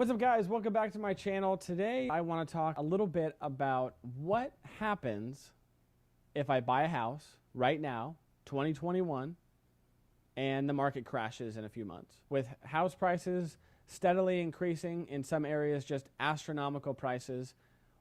What's up, guys? Welcome back to my channel. Today I want to talk a little bit about what happens if I buy a house right now, 2021, and the market crashes in a few months. With house prices steadily increasing, in some areas just astronomical prices,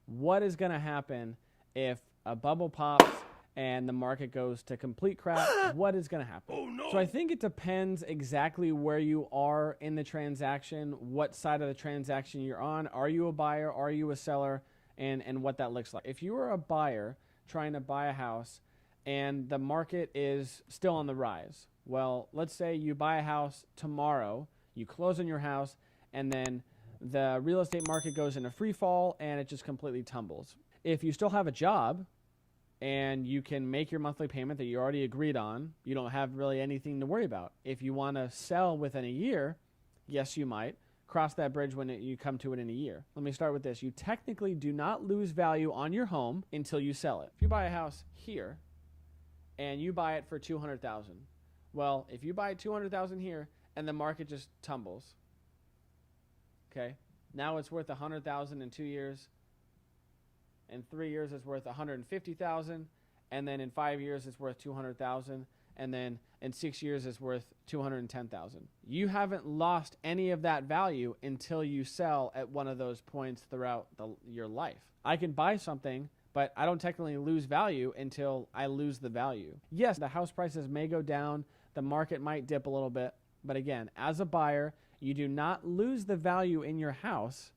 what is going to happen if a bubble pops and the market goes to complete crap? What is going to happen? Oh, no. So I think it depends exactly where you are in the transaction, what side of the transaction you're on. Are you a buyer? Are you a seller? And what that looks like. If you are a buyer trying to buy a house and the market is still on the rise, well, let's say you buy a house tomorrow, you close on your house, and then the real estate market goes into free fall and it just completely tumbles. If you still have a job and you can make your monthly payment that you already agreed on, you don't have really anything to worry about. If you want to sell within a year, yes, you might. Cross that bridge when you come to it in a year. Let me start with this. You technically do not lose value on your home until you sell it. If you buy a house here and you buy it for $200,000, well, if you buy $200,000 here and the market just tumbles, okay, now it's worth $100,000 in 2 years. In 3 years, it's worth $150,000, and then in 5 years, it's worth $200,000, and then in 6 years, it's worth $210,000. You haven't lost any of that value until you sell at one of those points throughout your life. I can buy something, but I don't technically lose value until I lose the value. Yes, the house prices may go down, the market might dip a little bit, but again, as a buyer, you do not lose the value in your house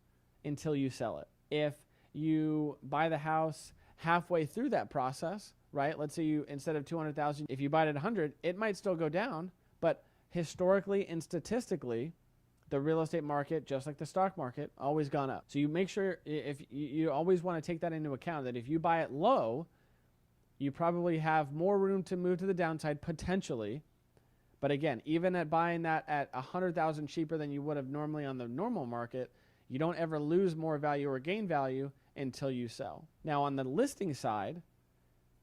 until you sell it. If you buy the house halfway through that process, right? Let's say you, instead of 200,000, if you buy it at 100, it might still go down, but historically and statistically, the real estate market, just like the stock market, always gone up. So you make sure, if you always want to take that into account, that if you buy it low, you probably have more room to move to the downside potentially. But again, even at buying that at 100,000 cheaper than you would have normally on the normal market, you don't ever lose more value or gain value until you sell. Now, on the listing side,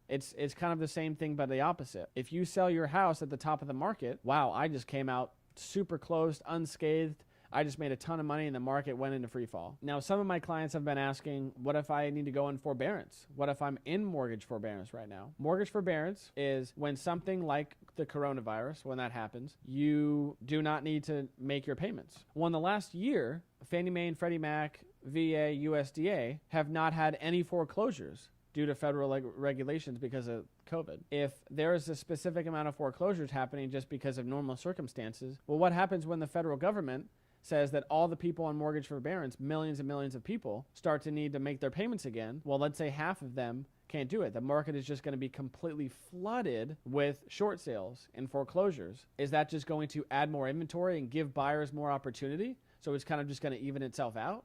it's kind of the same thing, but the opposite. If you sell your house at the top of the market, wow, I just came out super close, unscathed. I just made a ton of money and the market went into free fall. Now, some of my clients have been asking, what if I need to go in forbearance? What if I'm in mortgage forbearance right now? Mortgage forbearance is when something like the coronavirus, when that happens, you do not need to make your payments. Well, in the last year, Fannie Mae and Freddie Mac, VA, USDA have not had any foreclosures due to federal regulations because of COVID. If there is a specific amount of foreclosures happening just because of normal circumstances, well, what happens when the federal government says that all the people on mortgage forbearance, millions and millions of people, start to need to make their payments again? Well, let's say half of them can't do it. The market is just going to be completely flooded with short sales and foreclosures. Is that just going to add more inventory and give buyers more opportunity? So it's kind of just going to even itself out?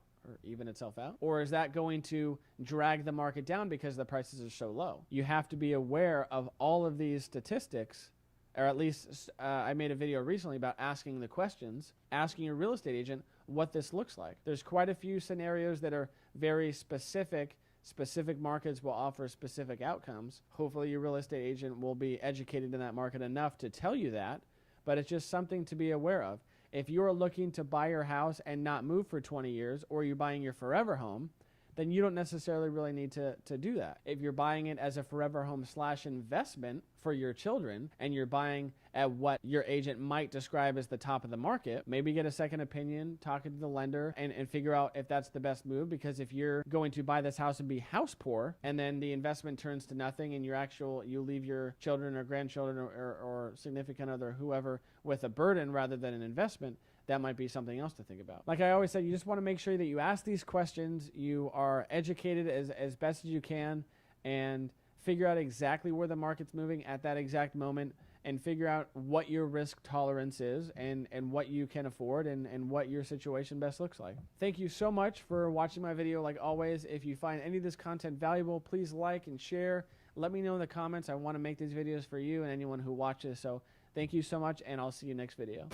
Or is that going to drag the market down because the prices are so low? You have to be aware of all of these statistics, or at least I made a video recently about asking the questions, asking your real estate agent what this looks like. There's quite a few scenarios that are very specific. Specific markets will offer specific outcomes. Hopefully your real estate agent will be educated in that market enough to tell you that, but it's just something to be aware of. If you're looking to buy your house and not move for 20 years, or you're buying your forever home, then you don't necessarily really need to do that. If you're buying it as a forever home / investment for your children, and you're buying at what your agent might describe as the top of the market, maybe get a second opinion, talk to the lender, and figure out if that's the best move. Because if you're going to buy this house and be house poor, and then the investment turns to nothing, and you leave your children or grandchildren or significant other, whoever, with a burden rather than an investment, that might be something else to think about. Like I always said, you just want to make sure that you ask these questions, you are educated as best as you can, and figure out exactly where the market's moving at that exact moment, and figure out what your risk tolerance is and what you can afford and what your situation best looks like. Thank you so much for watching my video. Like always, if you find any of this content valuable, please like and share. Let me know in the comments. I want to make these videos for you and anyone who watches. So thank you so much, and I'll see you next video.